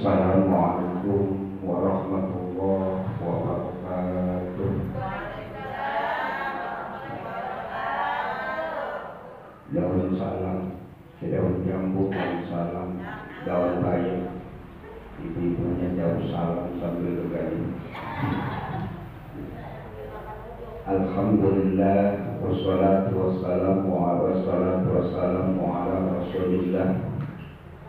Assalamualaikum warahmatullahi wabarakatuh. Daun salam, daun jambu dan salam, daun bayam, ibu-ibunya jauh salam sambil bergaya. Alhamdulillah, wassalatu wassalamu ala Rasulillah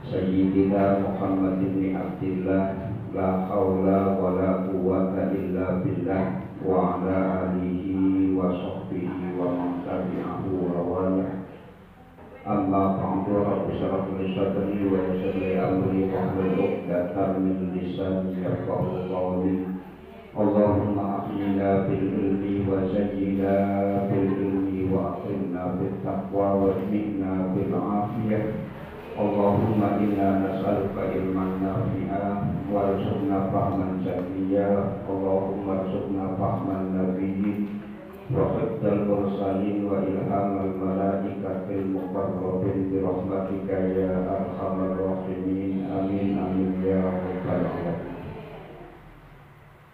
Sayyidina Muhammad bin Abdillah, la haula wa la quwwata illa billah, wa ala alihi wa sahbihi wa man tabi'ahu wa wala. Amma ba'du, rabbi shrah li sadri wa yassir li amri wahlul 'uqdatam min lisani yafqahu qawli. Allahumma a'inna bil ilmi wa zayyina bil ilmi wa aqimna bit taqwa wa ij'alna bil afiyah. Allahumma inna nas'aluka ilman nafi'an warzuqna fahman jami'a. Allahumma rzuqna fahman nabiyyin wa hifdzal mursalin wa ilhamal malaikatil muqarrabin bi rahmatika ya arhamar rahimin. Amin amin ya rabbal alamin.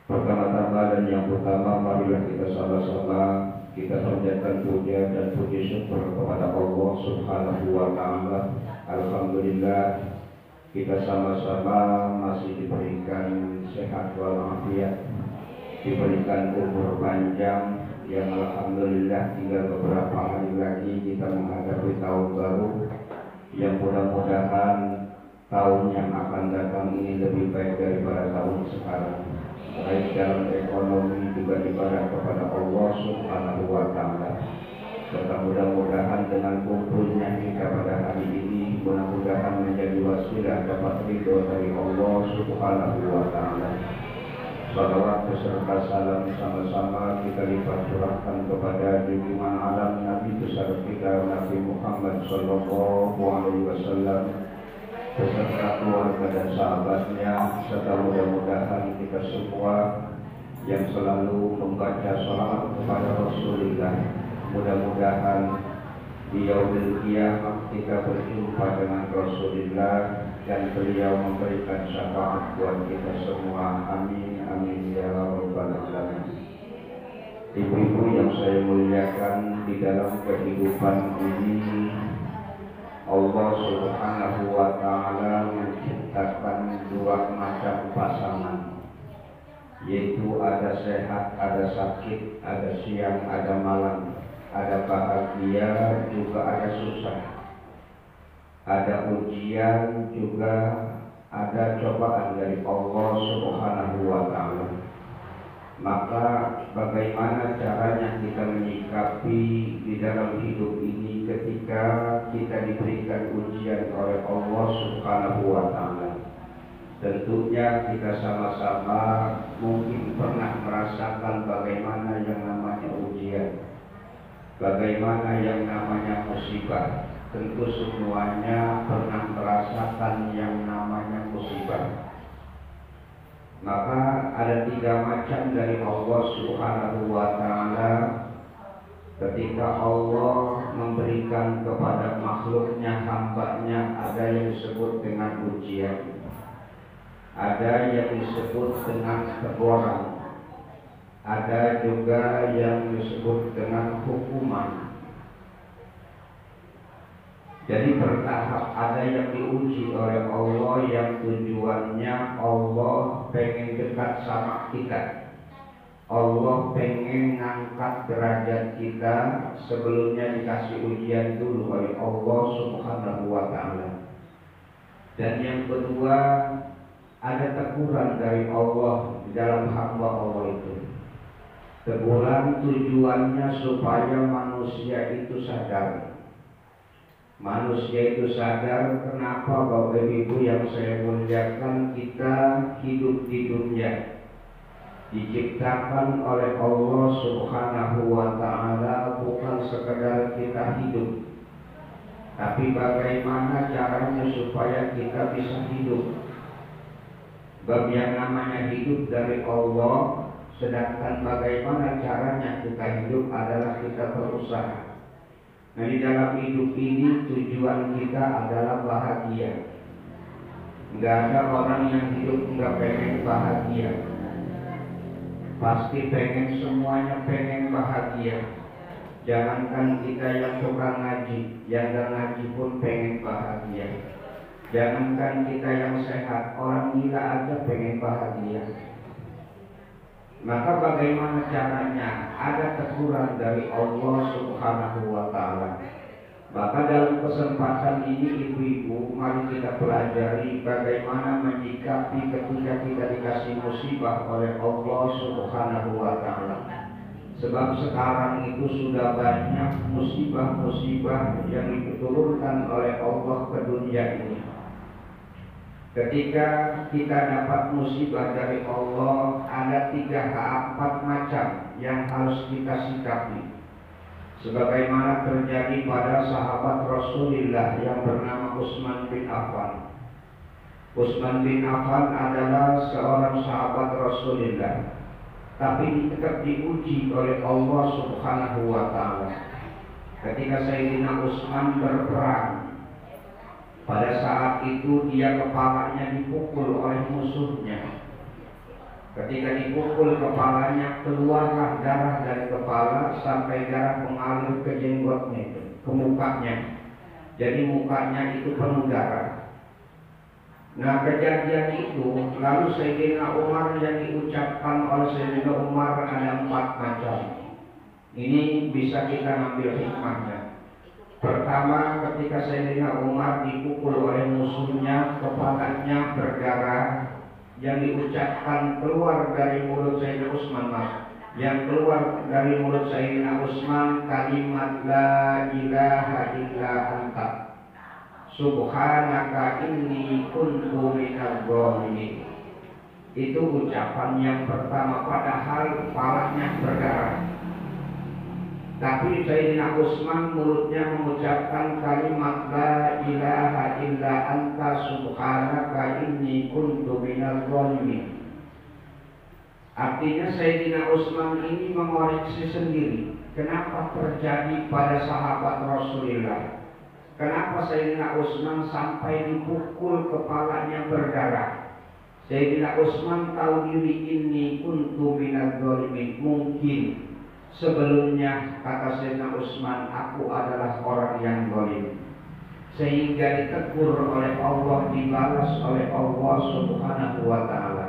Pertama-tama dan yang utama, marilah kita sama-sama kita panjatkan puja dan puji syukur kepada Allah Subhanahu wa taala. Alhamdulillah, kita sama-sama masih diberikan sehat walafiat, diberikan umur panjang yang alhamdulillah tinggal beberapa hari lagi kita menghadapi tahun baru yang mudah-mudahan tahun yang akan datang ini lebih baik daripada tahun sekarang, baik dalam ekonomi juga ibadah kepada Allah Subhanahu wa taala. Serta mudah-mudahan dengan kumpulnya kita pada hari ini, mudah-mudahan menjadi wasilah dapat ridho dari Allah Subhanahu wa taala. Salawat beserta salam sama-sama kita lipat curahkan kepada junjungan alam Nabi besar kita Nabi Muhammad sallallahu alaihi wasallam beserta keluarga dan sahabatnya, serta mudah-mudahan kita semua yang selalu membaca sholawat kepada Rasulullah, mudah-mudahan di yaumil qiyamah kita berjumpa dengan Rasulullah dan beliau memberikan syafaat buat kita semua. Amin amin ya rabbal alamin. Ibu-ibu yang saya muliakan, di dalam kehidupan ini Allah Subhanahu wa taala menciptakan dua macam pasangan, yaitu ada sehat, ada sakit, ada siang, ada malam, ada bahagia, juga ada susah, ada ujian, juga ada cobaan dari Allah Subhanahu wa taala. Maka bagaimana caranya kita menyikapi di dalam hidup ini ketika kita diberikan ujian oleh Allah Subhanahu wa taala? Tentunya kita sama-sama mungkin pernah merasakan bagaimana yang namanya ujian, bagaimana yang namanya musibah. Tentu semuanya pernah merasakan yang namanya musibah. Maka ada tiga macam dari Allah Subhanahu wa taala ketika Allah memberikan kepada makhluknya, hambanya, ada yang disebut dengan ujian, ada yang disebut dengan teguran, ada juga yang disebut dengan hukuman. Jadi bertahap, ada yang diuji oleh Allah yang tujuannya Allah pengen dekat sama kita. Allah pengen ngangkat derajat kita, sebelumnya dikasih ujian dulu oleh Allah Subhanahu wa taala. Dan yang kedua, ada teguran dari Allah di dalam hamba Allah itu. Teguran tujuannya supaya manusia itu sadar. Manusia itu sadar kenapa Bapak Ibu yang saya muliakan, kita hidup di dunia diciptakan oleh Allah Subhanahu wa taala bukan sekedar kita hidup, tapi bagaimana caranya supaya kita bisa hidup. Bab yang namanya hidup dari Allah, sedangkan bagaimana caranya kita hidup adalah kita berusaha. Nah, di dalam hidup ini tujuan kita adalah bahagia. Nggak ada orang yang hidup nggak pengen bahagia. Pasti pengen, semuanya pengen bahagia. Jangankan kita yang suka ngaji, yang nggak ngaji pun pengen bahagia. Jangankan kita yang sehat, orang gila aja pengen bahagia. Maka bagaimana caranya? Ada teguran dari Allah Subhanahu wa Ta'ala. Maka dalam kesempatan ini ibu-ibu, mari kita pelajari bagaimana menyikapi ketika kita dikasih musibah oleh Allah Subhanahu wa Ta'ala. Sebab sekarang itu sudah banyak musibah-musibah yang diturunkan oleh Allah ke dunia ini. Ketika kita dapat musibah dari Allah, ada 3 ke 4 macam yang harus kita sikapi. Sebagaimana terjadi pada sahabat Rasulullah yang bernama Utsman bin Affan. Utsman bin Affan adalah seorang sahabat Rasulullah, tapi tetap diuji oleh Allah Subhanahu wa Ta'ala. Ketika Sayyidina Utsman berperang, pada saat itu dia kepalanya dipukul oleh musuhnya. Ketika dipukul kepalanya, keluarlah darah dari kepala sampai darah mengalir ke jenggotnya, ke mukanya. Jadi mukanya itu penuh darah. Nah, kejadian itu lalu Sayyidina Umar, yang diucapkan oleh Sayyidina Umar ada 4 macam. Ini bisa kita ambil hikmahnya. Pertama, ketika Sayyidina Umar dipukul oleh musuhnya, kepalanya berdarah. Yang diucapkan keluar dari mulut Sayyidina Utsman, yang keluar dari mulut Sayyidina Utsman kalimat la ilaha illa anta subhanaka inni kuntu minadz dzalimin. Itu ucapan yang pertama, padahal kepalanya berdarah. Tapi Sayyidina Utsman mulutnya mengucapkan kalimat la ilaha illa anta subhanaka inni kuntu minadz dzalimin. Artinya Sayyidina Utsman ini mengoreksi sendiri, kenapa terjadi pada sahabat Rasulullah. Kenapa Sayyidina Utsman sampai dipukul kepalanya berdarah. Sayyidina Utsman tahu diri, inni kuntu minadz dzalimin. Mungkin sebelumnya, kata Sayyidina Utsman, aku adalah orang yang zalim, sehingga ditegur oleh Allah, dibalas oleh Allah Subhanahu wa Ta'ala.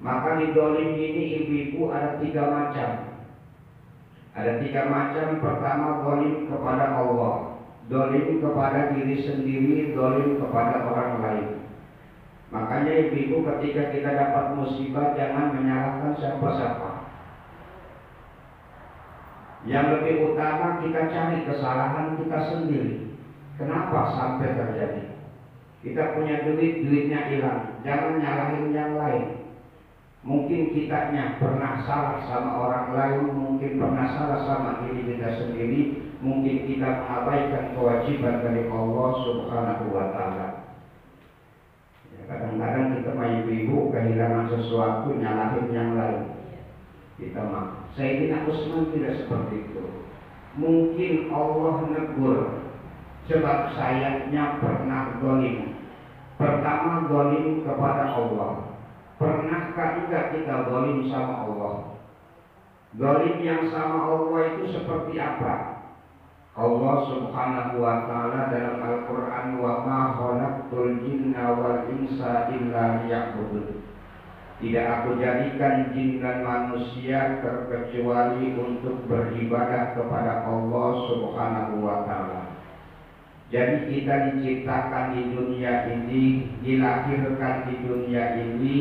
Maka di zalim ini ibu-ibu ada 3 macam. Ada 3 macam. Pertama, zalim kepada Allah, zalim kepada diri sendiri, zalim kepada orang lain. Makanya ibu-ibu, ketika kita dapat musibah, jangan menyalahkan siapa-siapa. Yang lebih utama, kita cari kesalahan kita sendiri. Kenapa sampai terjadi? Kita punya duit, duitnya hilang, jangan nyalahin yang lain. Mungkin kitanya pernah salah sama orang lain, mungkin pernah salah sama diri kita sendiri, mungkin kita mengabaikan kewajiban dari Allah Subhanahu wa Ta'ala. Kadang-kadang kita ibu-ibu kehilangan sesuatu, nyalahin yang lain. Kita maaf. Sayyidina Utsman tidak seperti itu. Mungkin Allah negur, sebab sayangnya pernah zalim. Pertama, zalim kepada Allah. Pernahkah enggak kita zalim sama Allah? Zalim yang sama Allah itu seperti apa? Allah Subhanahu wa Ta'ala dalam Al-Quran, wa ma khalaqtul jinna wal insa illa liya'budun. Tidak aku jadikan jin dan manusia terkecuali untuk beribadah kepada Allah Subhanahu wa Ta'ala. Jadi kita diciptakan di dunia ini, dilahirkan di dunia ini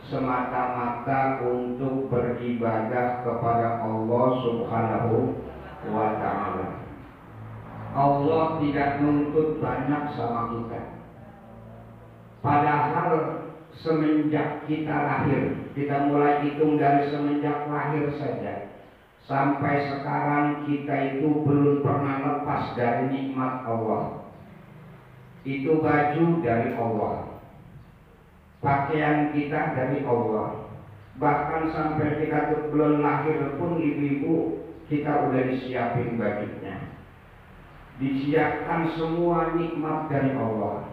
semata-mata untuk beribadah kepada Allah Subhanahu wa Ta'ala. Allah tidak menuntut banyak sama kita. Padahal semenjak kita lahir, kita mulai hitung dari semenjak lahir saja, sampai sekarang kita itu belum pernah lepas dari nikmat Allah. Itu baju dari Allah, pakaian kita dari Allah. Bahkan sampai kita belum lahir pun ibu-ibu, kita udah disiapin bajunya. Disiapkan semua nikmat dari Allah.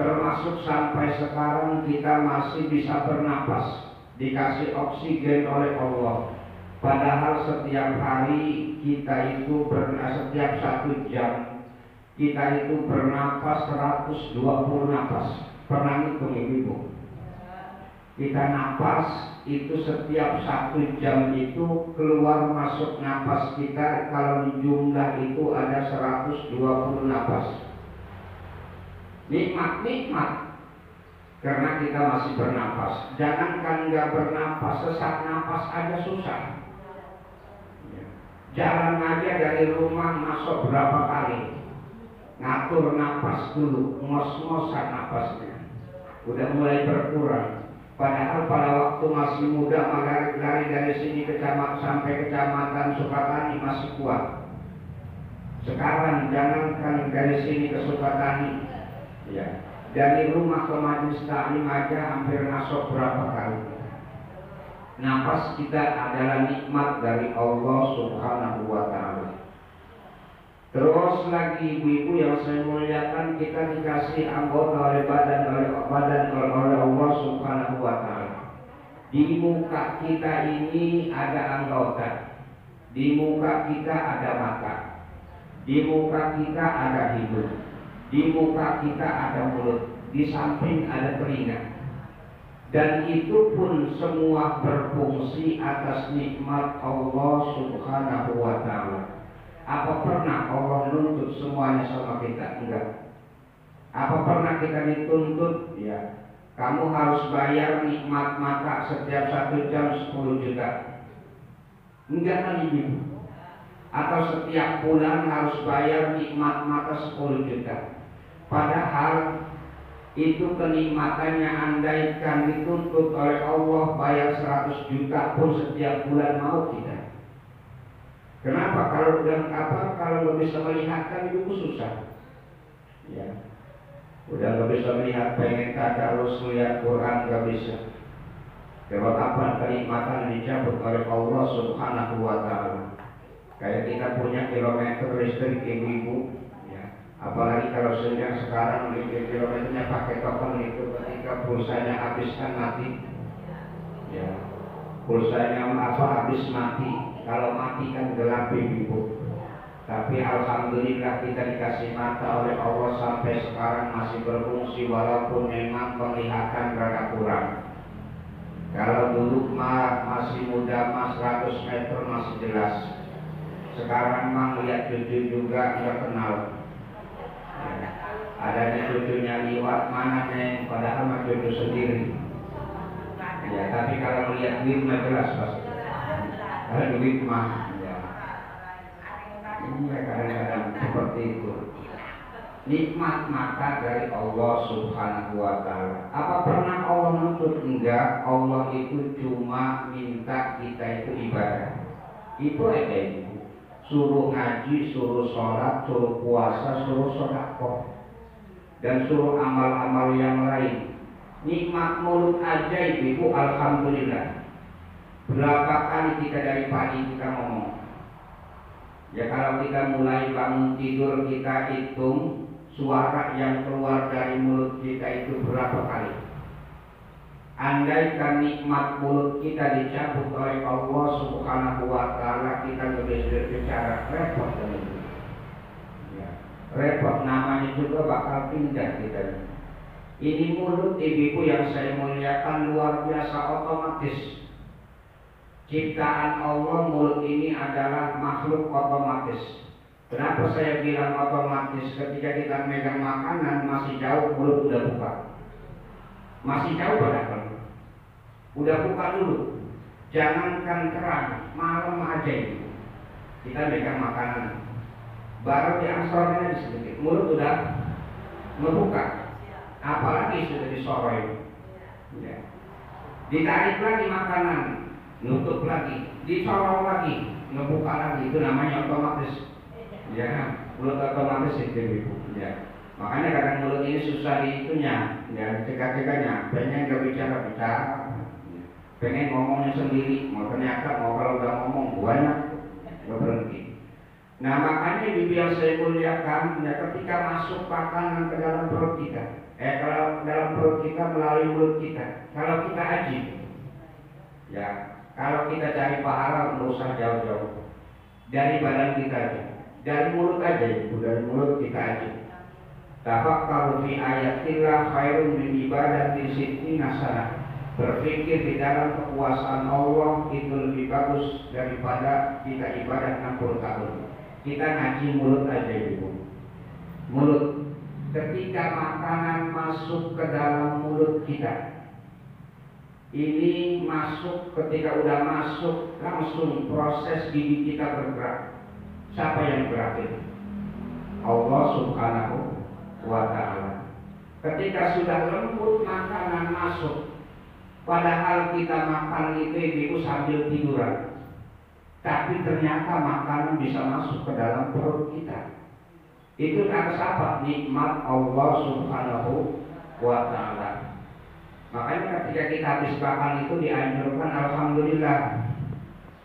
termasuk sampai sekarang kita masih bisa bernapas, dikasih oksigen oleh Allah. Padahal setiap hari kita itu setiap 1 jam kita itu bernapas 120 napas. Pernah ngitung ibu? Kita napas itu setiap 1 jam itu keluar masuk napas kita, kalau di jumlah itu ada 120 napas. Nikmat karena kita masih bernapas. Jangankan nggak bernapas, sesak napas aja susah. Jalan aja dari rumah masuk berapa kali, ngatur napas dulu, ngos-ngosan napasnya, udah mulai berkurang. Padahal pada waktu masih muda lari dari sini sampai kecamatan Sukatani masih kuat. Sekarang jangankan dari sini ke Sukatani, ya, dari rumah ke Majelis Taklim aja hampir masuk berapa kali. Napas kita adalah nikmat dari Allah Subhanahu wa Ta'ala. Terus lagi ibu-ibu yang saya muliakan, kita dikasih anggota oleh badan oleh Allah Subhanahu wa Ta'ala. Di muka kita ini ada anggota, di muka kita ada mata, di muka kita ada hidung, di muka kita ada mulut, di samping ada telinga. Dan itu pun semua berfungsi atas nikmat Allah Subhanahu wa Ta'ala. Apa pernah Allah nuntut semuanya sama kita? Enggak. Apa pernah kita dituntut? Ya, kamu harus bayar nikmat mata setiap 1 jam 10 juta. Enggak kan ibu? Atau setiap bulan harus bayar nikmat mata 10 juta. Padahal itu kenikmatannya, andaikan dituntut oleh Allah bayar 100 juta pun setiap bulan mau kita. Kenapa? Kalau nggak bisa melihat kan itu susah. Ya, udah nggak bisa melihat, pengen tadarus melihat Quran nggak bisa. Sebab apa? Kenikmatan dicabut oleh Allah Subhanahu wa Ta'ala. Kayak kita punya kilometer listrik ibu-ibu. Apalagi kalau sekarang kilometernya pakai token, itu ketika pulsanya habis kan mati. Ya, pulsanya habis mati. Kalau mati kan gelap ibu. Tapi alhamdulillah kita dikasih mata oleh Allah sampai sekarang masih berfungsi, walaupun memang penglihatan rada kurang. Kalau dulu masih muda 100 meter masih jelas. Sekarang lihat cucu juga nggak kenal. Adanya cucunya liwat mana neng, padahal mah cucu sendiri. Ya, tapi kalau melihat duit mah jelas pasti. Kalau duit mah, ya. Ini kadang-kadang seperti itu. Nikmat mata dari Allah Subhanahu wa Ta'ala. Apa pernah Allah nuntut? Enggak. Allah itu cuma minta kita itu ibadah. Itu aja itu. Suruh ngaji, suruh sholat, suruh puasa, suruh sedekah, dan suruh amal-amal yang lain. Nikmat mulut aja ibu, alhamdulillah. Berapa kali kita dari pagi kita ngomong? Ya, kalau kita mulai bangun tidur kita hitung suara yang keluar dari mulut kita itu berapa kali. Andaikan nikmat mulut kita dicabut oleh Allah Subhanahu wa Ta'ala, kita nggak bisa berbicara, repot kan itu. Ya, repot, namanya juga bakal pindah kita. Ini mulut ibu yang saya muliakan luar biasa, otomatis. Ciptaan Allah, mulut ini adalah makhluk otomatis. Kenapa saya bilang otomatis? Ketika kita megang makanan masih jauh, mulut udah buka. Masih jauh padahal. Udah buka dulu. Jangankan terang, malam aja itu. Kita megang makanan. Baru diangsornya sedikit, mulut udah membuka. Apalagi sudah disoroi. Ya. Ditarik lagi makanan, nutup lagi, disorong lagi, ngebuka lagi. Itu namanya otomatis. Ya, mulut otomatis itu ibu. Ya. Makanya kadang mulut ini susah dihitunya, ya, cegah-cegahnya. Pengen gak bicara, pengen ngomongnya sendiri. Mau ternyata mau kalau udah ngomong banyak, gak berhenti. Nah makanya ibu yang saya muliakan, ya ketika masuk makanan ke dalam perut kita, kalau dalam perut kita melalui mulut kita, kalau kita aji, ya kalau kita cari pahala nggak usah jauh-jauh dari badan kita aja, dari mulut aja ibu, dari mulut kita aja. Tafakkaru fi ayatillah khairun min ibadati sittina sanah. Berpikir di dalam kekuasaan Allah itu lebih bagus daripada kita ibadah 60 tahun. Kita ngaji mulut aja ibu. Mulut. Ketika makanan masuk ke dalam mulut kita, ini masuk, ketika udah masuk langsung proses gigi kita bergerak. Siapa yang berakhir? Allah Subhanahu wa ta'ala. Ketika sudah lembut makanan masuk, padahal kita makan itu sambil tiduran, tapi ternyata makanan bisa masuk ke dalam perut kita. Itu atas apa? Nikmat Allah Subhanahu wa ta'ala. Makanya ketika kita habis makan itu dianjurkan alhamdulillah.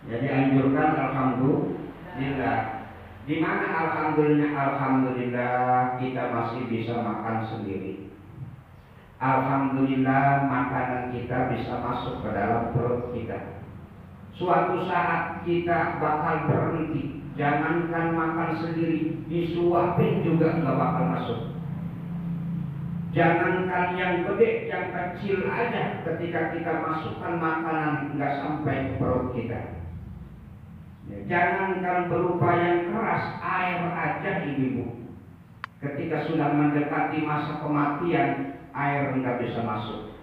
Jadi dianjurkan alhamdulillah. Di mana alhamdulillah? Alhamdulillah kita masih bisa makan sendiri. Alhamdulillah makanan kita bisa masuk ke dalam perut kita. Suatu saat kita bakal berhenti. Jangankan makan sendiri, disuapin juga nggak bakal masuk. Jangankan yang gede, yang kecil aja ketika kita masukkan makanan nggak sampai ke perut kita. Jangankan berupa yang keras, air aja ibu. Ketika sudah mendekati masa kematian, air nggak bisa masuk.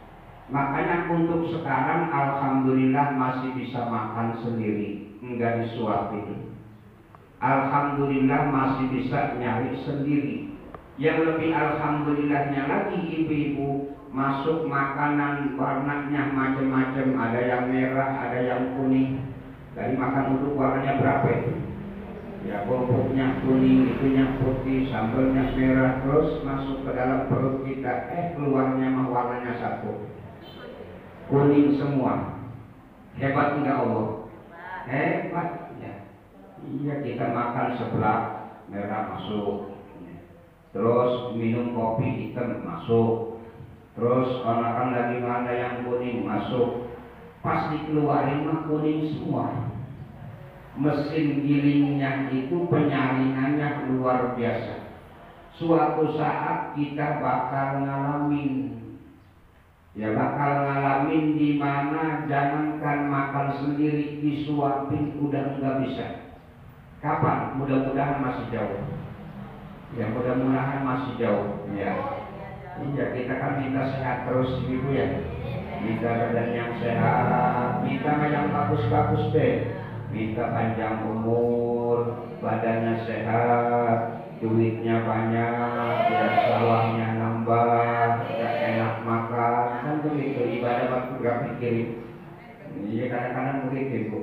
Makanya untuk sekarang alhamdulillah masih bisa makan sendiri, nggak disuapin. Alhamdulillah masih bisa nyari sendiri. Yang lebih alhamdulillahnya lagi ibu-ibu, masuk makanan warnanya macam-macam, ada yang merah, ada yang kuning. Dari makan uduk warnanya berapa itu? Ya boboknya kuning, itunya putih, sambalnya merah, terus masuk ke dalam perut kita, keluarnya mah warnanya satu, kuning semua. Hebat enggak Allah? Hebat. Iya, kita makan sebelah merah masuk, terus minum kopi hitam masuk, terus makan lagi ada yang kuning masuk. Pas dikeluarin mah kuning semua. Mesin gilingnya itu penyaringannya luar biasa. Suatu saat kita bakal ngalamin, di mana jangankan makan sendiri, disuapin udah nggak bisa. Kapan? Mudah-mudahan masih jauh. Ya mudah-mudahan masih jauh. Ya. Iya kita kan minta sehat terus ibu ya. Minta badan yang sehat, minta yang bagus-bagus deh. Minta panjang umur, badannya sehat, duitnya banyak, ya sawahnya nambah, ya enak makan, kan begitu. Ibadah waktu gak pikirin. Iya kadang-kadang begitu ibu.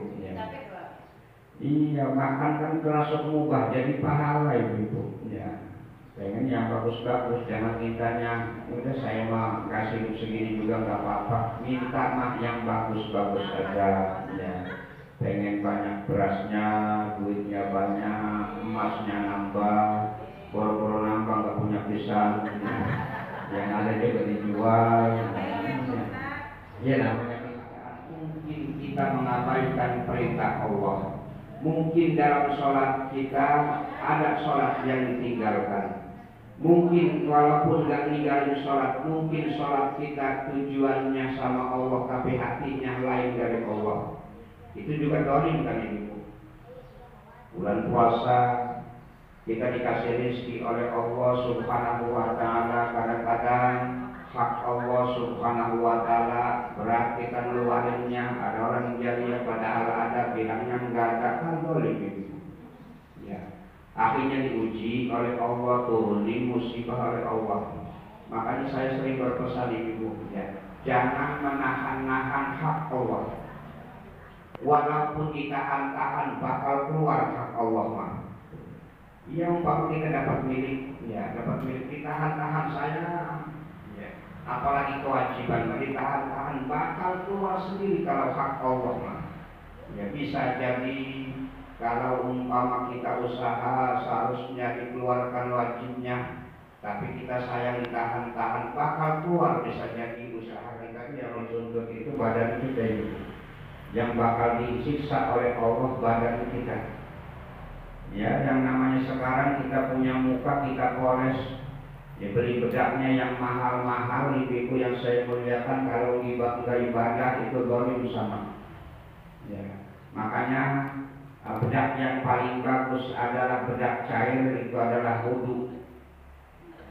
Iya, makan kan termasuk mubah, jadi pahala ibu. Ya, pengen yang bagus-bagus, jangan mintanya, udah saya mah kasih hidup segini juga nggak apa-apa. Minta mah yang bagus-bagus aja. Ya, pengen banyak berasnya, duitnya banyak, emasnya nambah, boro-boro nambah nggak punya pisang, yang ada juga dijual. Ya, namanya mungkin kita mengabaikan perintah Allah. Mungkin dalam sholat kita ada sholat yang ditinggalkan. Mungkin walaupun gak ninggalin sholat, mungkin sholat kita tujuannya sama Allah tapi hatinya lain dari Allah. Itu juga dolim kan ibu. Bulan puasa kita dikasih rezeki oleh Allah Subhanahu wa ta'ala. Kadang-kadang hak Allah Subhanahu wa ta'ala berat kita ngeluarinnya. Ada orang jariah padahal ada, bilangnya enggak ada, kan boleh gitu. Ya. Akhirnya diuji oleh Allah, turunin musibah oleh Allah. Makanya saya sering berpesan ibu, ya, jangan menahan-nahan hak Allah. Walaupun ditahan-tahan bakal keluar hak Allah mah. Yang baru kita dapat milik, ya dapat milik, ditahan-tahan saya. Apalagi kewajiban ditahan-tahan bakal keluar sendiri kalau hak Allah mah. Ya bisa jadi Kalau umpama kita usaha seharusnya dikeluarkan wajibnya, tapi kita sayang ditahan-tahan, bakal keluar bisa jadi usaha kita yang menuntut itu badan kita ini, yang bakal disiksa oleh Allah badan kita. Ya, yang namanya sekarang kita punya muka kita poles, ya beli bedaknya yang mahal-mahal. Ibu yang saya muliakan, kalau ibadah itu zalim sama. Ya, makanya bedak yang paling bagus adalah bedak cair, itu adalah wudu.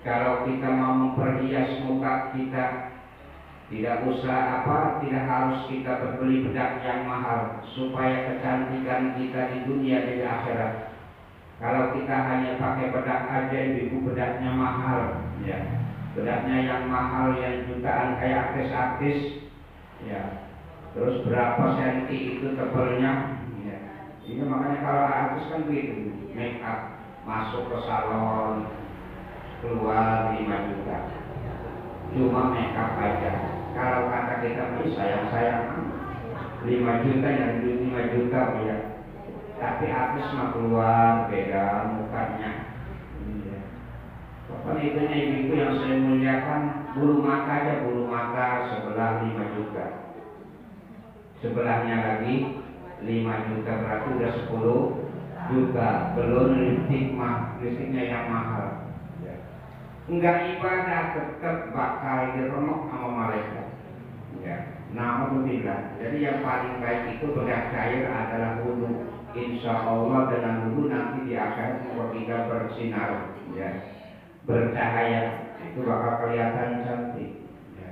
Kalau kita mau memperhias muka kita, tidak usah tidak harus kita berbeli bedak yang mahal supaya kecantikan kita di dunia dan di akhirat. Kalau kita hanya pakai bedak aja, ibu bedaknya mahal, ya, bedaknya yang mahal yang jutaan kayak artis-artis, ya, terus berapa senti itu tebelnya. Ini makanya kalau artis kan begitu, make up, masuk ke salon, keluar 5 juta, cuma make up aja. Kalau kata kita, sayang 5 juta yang 5 juta ya. Tapi artis mah keluar beda mukanya. Pokoknya itunya ibu yang saya muliakan, bulu mata aja, bulu mata sebelah 5 juta, sebelahnya lagi 5 juta, berarti udah 10 juta. Belum lipstiknya yang mahal. Enggak ibadah tetap bakal diremuk sama malaikat. Ya, naudzubillah. Jadi yang paling baik itu bedak cair adalah wudu. Insya Allah dengan wudu nanti di akhirat kita bersinar, ya, bercahaya, itu bakal kelihatan cantik.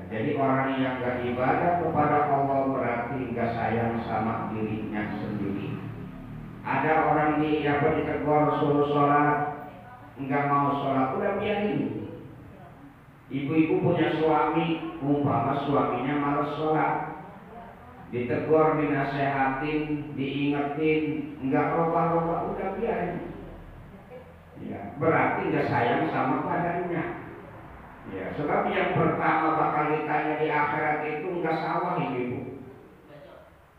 Jadi orang yang gak ibadah kepada Allah berarti gak sayang sama dirinya sendiri. Ada orang ditegur suruh sholat, nggak mau sholat, udah biarin. Ibu-ibu punya suami, umpama suaminya malas sholat, ditegur, dinasehatin, diingetin, nggak roba-roba, udah biarin. Ya, berarti gak sayang sama badannya. Ya, sebab yang pertama bakal ditanya di akhirat itu enggak sawah ibu.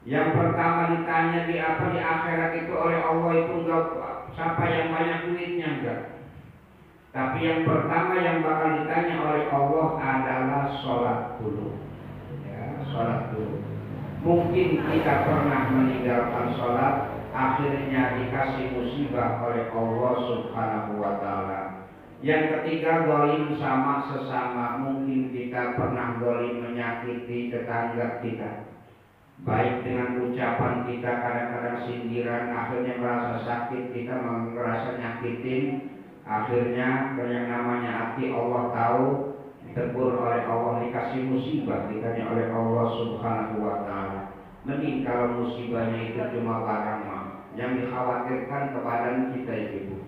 Yang pertama ditanya di akhirat itu oleh Allah itu enggak siapa yang banyak duitnya, enggak. Tapi yang pertama yang bakal ditanya oleh Allah adalah sholat dulu. Ya, sholat dulu. Mungkin kita pernah meninggalkan sholat, akhirnya dikasih musibah oleh Allah Subhanahu wa Ta'ala. Yang ketiga, zalim sama sesama. Mungkin kita pernah zalim menyakiti tetangga kita, baik dengan ucapan kita, kadang-kadang sindiran, akhirnya merasa sakit, kita merasa nyakitin, akhirnya yang namanya hati Allah tahu, ditegur oleh Allah, dikasih musibah ditanya oleh Allah Subhanahu wa Ta'ala. Mending kalau musibahnya itu cuma barang yang dikhawatirkan kepada kita itu,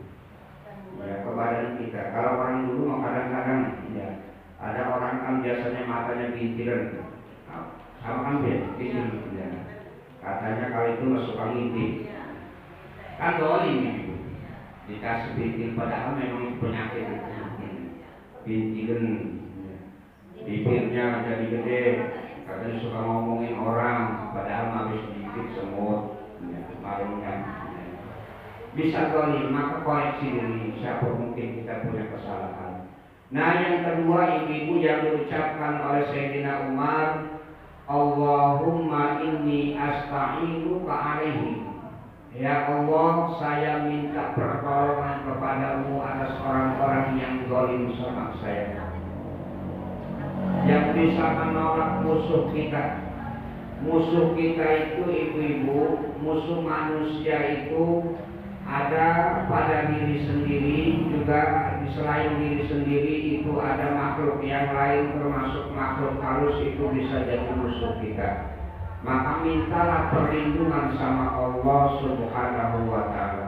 ya, kepada kita. Kalau orang dulu kadang-kadang, ya, ada orang kan biasanya matanya bintilan, sama kan bintil, ya. Katanya kalau itu masuk ngintip, kan dolim itu, dikasih bintil, padahal memang itu penyakit itu, bintilan, ya. Bibirnya jadi gede, katanya suka ngomongin orang, padahal habis sedikit semut, ya, marungnya. Bisa dolim, maka koreksi diri, siapa mungkin kita punya kesalahan. Nah, yang kedua, ibu-ibu yang diucapkan oleh Sayyidina Umar, Allahumma inni asta'inuka alaihi. Ya Allah, saya minta pertolongan kepadamu atas orang-orang yang dolim sama saya, yang bisa menolak musuh kita. Musuh kita itu ibu-ibu, musuh manusia itu ada pada diri sendiri, juga selain diri sendiri itu ada makhluk yang lain, termasuk makhluk halus itu bisa jadi musuh kita. Maka mintalah perlindungan sama Allah Subhanahu wa Ta'ala.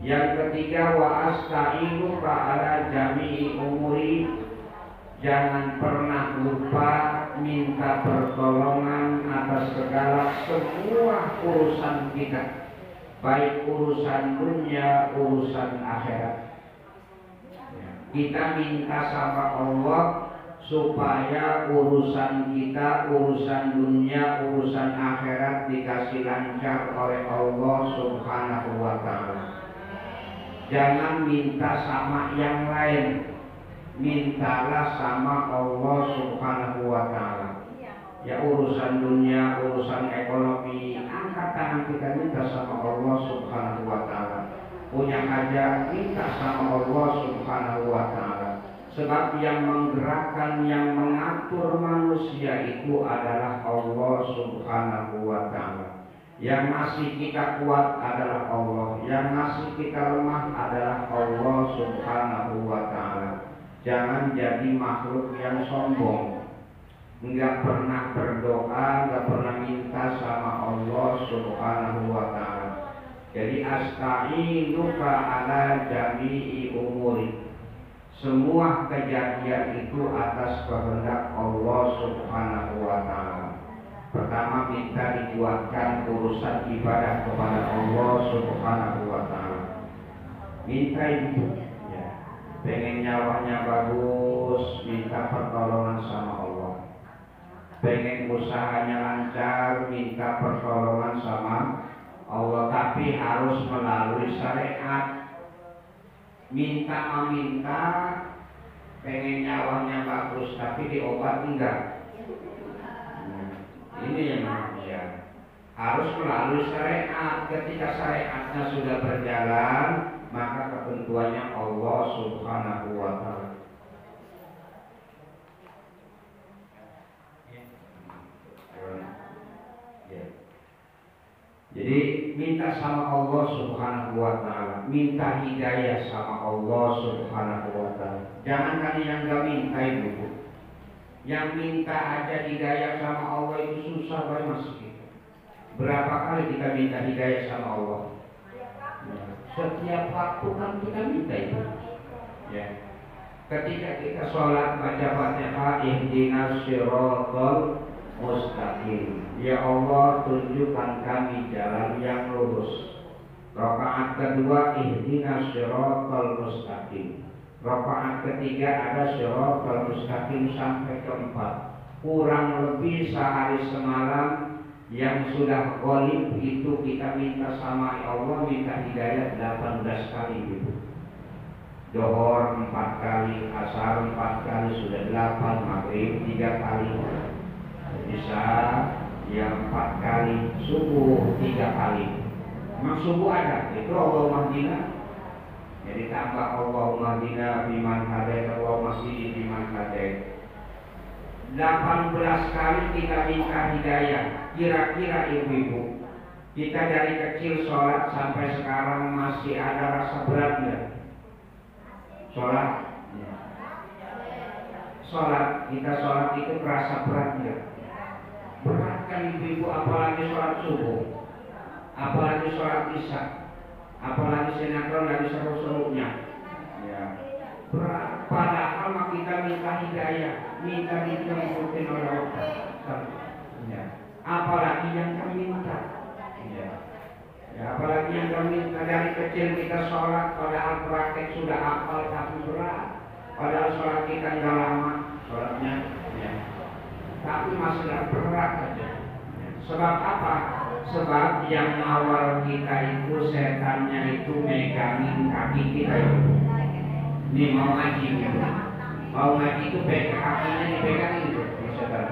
Yang ketiga, wa asta'inuka ala jami'i umuri. Jangan pernah lupa minta pertolongan atas segala semua urusan kita, baik urusan dunia, urusan akhirat. Kita minta sama Allah supaya urusan kita, urusan dunia, urusan akhirat dikasih lancar oleh Allah Subhanahu wa ta'ala. Jangan minta sama yang lain, mintalah sama Allah Subhanahu wa ta'ala. Ya urusan dunia, urusan ekonomi, angkat tangan kita minta sama Allah Subhanahu wa ta'ala. Punya hajat, minta sama Allah Subhanahu wa ta'ala. Sebab yang menggerakkan, yang mengatur manusia itu adalah Allah Subhanahu wa ta'ala. Yang ngasih kita kuat adalah Allah, yang ngasih kita lemah adalah Allah Subhanahu wa ta'ala. Jangan jadi makhluk yang sombong, enggak pernah berdoa, enggak pernah minta sama Allah Subhanahu wa ta'ala. Jadi asta'inuka ala jami'i umuri. Semua kejadian itu atas kehendak Allah Subhanahu wa ta'ala. Pertama minta dikuatkan urusan ibadah kepada Allah Subhanahu wa ta'ala. Minta itu ya. Pengen nyawanya bagus, minta pertolongan sama Allah. Pengen usahanya lancar, minta pertolongan sama Allah. Tapi harus melalui syariat. Minta, pengen nyawanya bagus tapi diobat enggak. Ini yang namanya harus melalui syariat. Ketika syariatnya sudah berjalan, maka ketentuannya Allah Subhanahu wa ta'ala. Jadi minta sama Allah Subhanahu wa ta'ala, minta hidayah sama Allah Subhanahu wa ta'ala. Jangan kan yang gak minta itu. Yang minta aja hidayah sama Allah itu susah banget Mas. Berapa kali kita minta hidayah sama Allah? Ya. Setiap waktu kan kita minta itu. Ya. Ketika kita sholat baca Fatihah, ihdinas siratal mustaqim. Ya Allah, tunjukkan kami jalan yang lurus. Rakaat kedua, ihdinas siratal mustaqim. Rakaat ketiga ada siratal mustaqim sampai keempat. Kurang lebih sehari semalam yang sudah ghalib itu kita minta sama Allah, minta hidayah 18 kali gitu. Zuhur 4 kali, asar 4 kali, sudah 8, maghrib 3 kali, bisa yang 4 kali, subuh 3 kali. Memang subuh ada, itu Allahumma hdina. Jadi tambah Allahumma hdina biman hadait, Allahumma hdini biman hadait. 18 kali kita minta hidayah. Kira-kira ibu-ibu, kita dari kecil sholat sampai sekarang masih ada rasa berat nggak? Sholat, kita sholat itu terasa berat nggak? Berat kan ibu-ibu, apalagi sholat subuh, apalagi sholat isya, apalagi sinetron nggak bisa seru-serunya. Ya. Berat. Padahal kita minta hidayah, minta dijemputin oleh Allah. Ya. Apalagi yang kami minta. Ya. Ya, apalagi yang kami minta. Dari kecil kita sholat, padahal praktek sudah hafal tapi berat. Padahal sholat kita nggak lama sholatnya. Ya. Tapi masih berat aja. Sebab apa? Sebab yang awal kita itu setannya itu megangin kaki kita itu. Ini mau ngaji gitu. Mau ngaji itu pegang kakinya dipegangin gitu setan.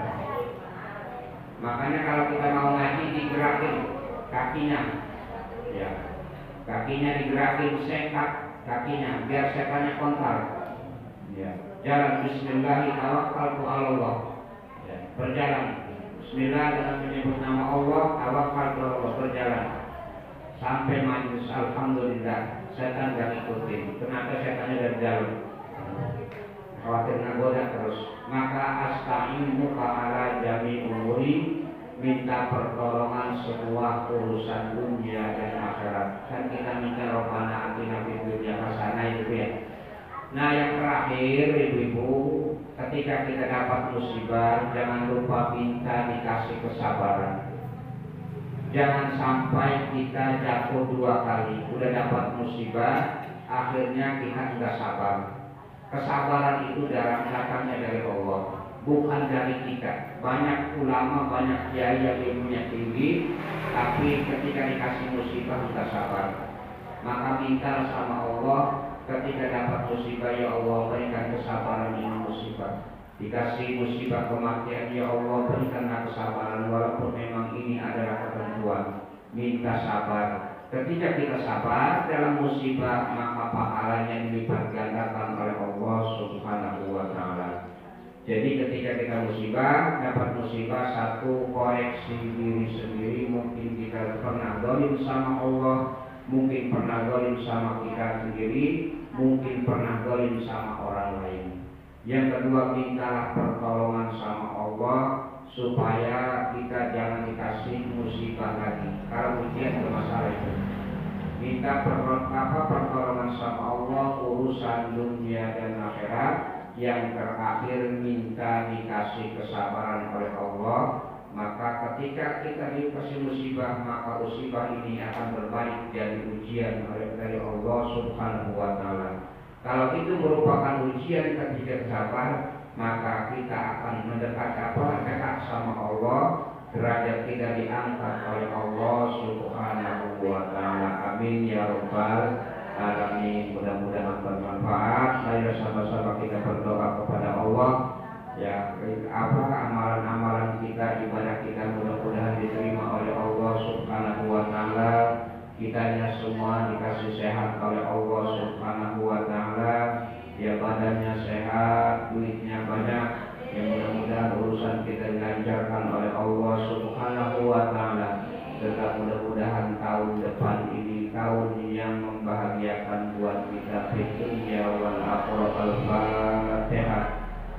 Makanya kalau kita mau ngaji digerakin kakinya. Ya. Kakinya digerakin, sekat kakinya biar setannya kontal. Ya. Jalan bismillahirrahmanirrahim. Ya. Berjalan. Bismillah dengan menyebut nama Allah, tawakkaltu ala Allah, berjalan sampai majlis. Alhamdulillah, setan gak ikutin. Kenapa setannya dari jauh? Khawatir nagoda terus. Maka asta'inu ala jami umuri, minta pertolongan semua urusan dunia dan akhirat. Kan kita minta Rabbana atina fid dunya hasanah itu ya. Nah yang terakhir ibu-ibu, ketika kita dapat musibah, jangan lupa minta dikasih kesabaran. Jangan sampai kita jatuh 2 kali. Udah dapat musibah, akhirnya kita enggak sabar. Kesabaran itu datangnya dari Allah, bukan dari kita. Banyak ulama, banyak kiai yang ilmunya tinggi, tapi ketika dikasih musibah kita sabar. Maka minta sama Allah, ketika dapat musibah, ya Allah berikan kesabaran ini musibah. Dikasih musibah kematian, ya Allah berikanlah kesabaran, walaupun memang ini adalah ketentuan. Minta sabar. Ketika kita sabar dalam musibah, maka pahalanya dilipat gandakan oleh Allah Subhanahu wa Ta'ala. Jadi ketika kita musibah, dapat musibah, satu, koreksi diri sendiri. Mungkin kita pernah zalim sama Allah, mungkin pernah zalim sama kita sendiri, mungkin pernah zalim sama orang lain. Yang kedua, mintalah pertolongan sama Allah supaya kita jangan dikasih musibah lagi. Kalau ujian bermasalah itu, minta pertolongan sama Allah urusan dunia dan akhirat. Yang terakhir, minta dikasih kesabaran oleh Allah. Maka ketika kita dikasih musibah, maka musibah ini akan berbalik jadi ujian dari Allah Subhanahu wa Ta'ala. Kalau itu merupakan ujian ketika sabar, maka kita akan dekat sama Allah, derajat kita diangkat oleh Allah Subhanahu wa Ta'ala. Amin ya rabbal alamin. Mudah-mudahan bermanfaat. Mari sama-sama kita berdoa kepada Allah, ya, amalan-amalan kita, ibadah kita mudah-mudahan diterima oleh Allah Subhanahu wa Ta'ala. Kitanya semua dikasih sehat oleh Allah Subhanahu wa Ta'ala, ya, badannya sehat, duitnya banyak, yang mudah-mudahan urusan kita dilancarkan oleh Allah Subhanahu wa Ta'ala. Tetap mudah-mudahan tahun depan ini tahun yang membahagiakan buat kita di dunia wal akhirah. Al-Fatihah.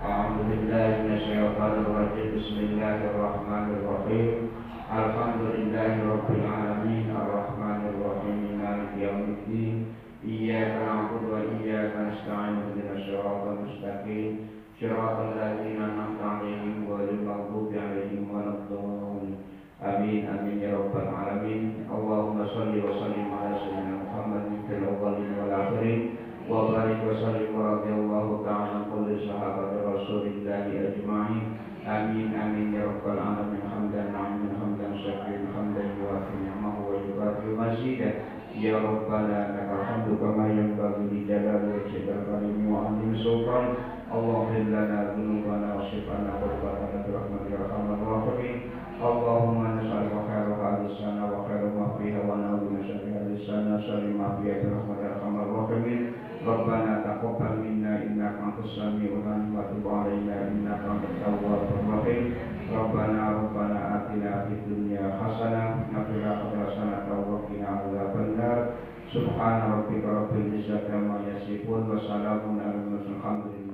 A'udzubillahi minasyaitonir rajim. Bismillahirrahmanirrahim. Alhamdulillahirabbil alamin arrahmanir rahim maliki yaumiddin. Iyyaka na'budu wa iyyaka nasta'in ihdinas siratal mustaqim siratal ladzina an'amta 'alaihim ghairil maghdubi 'alaihim waladdallin. Amin amin ya rabbal alamin. Allahumma shalli wa sallim ala sayyidina Muhammadin fil awwalin wal akhirin wa barik wa sallim wa radhiyallahu ta'ala an kulli sahabati rasulillahi ajma'in. Amin amin ya rabbal alamin. Hamdan na'man hamdan syakiran hamdan yuwafi ni'amahu wa yukafi mazidah. Ya rabbana lakal hamdu kama yanbaghi li jalali wajhikal karim wa 'azimi sultan. Allahumma lana dhunubana wa shifana wa rabbana bi rahmatika ya arhamar rahimin. Allahumma nas'aluka khairal hadis sana wa khairal ma fiha wa na'udzu min syarri hadis sana syarri ma fiha bi rahmatika ya arhamar rahimin. Rabbana taqabbal minna innaka antas samiul 'alim wa tub 'alaina innaka antat tawwabur rahim. Rabbana atina fid dunya hasanah wa fil akhirati hasanah wa qina adzabannar. Subhana rabbika rabbil izzati amma yasifun wa salamun alal mursalin.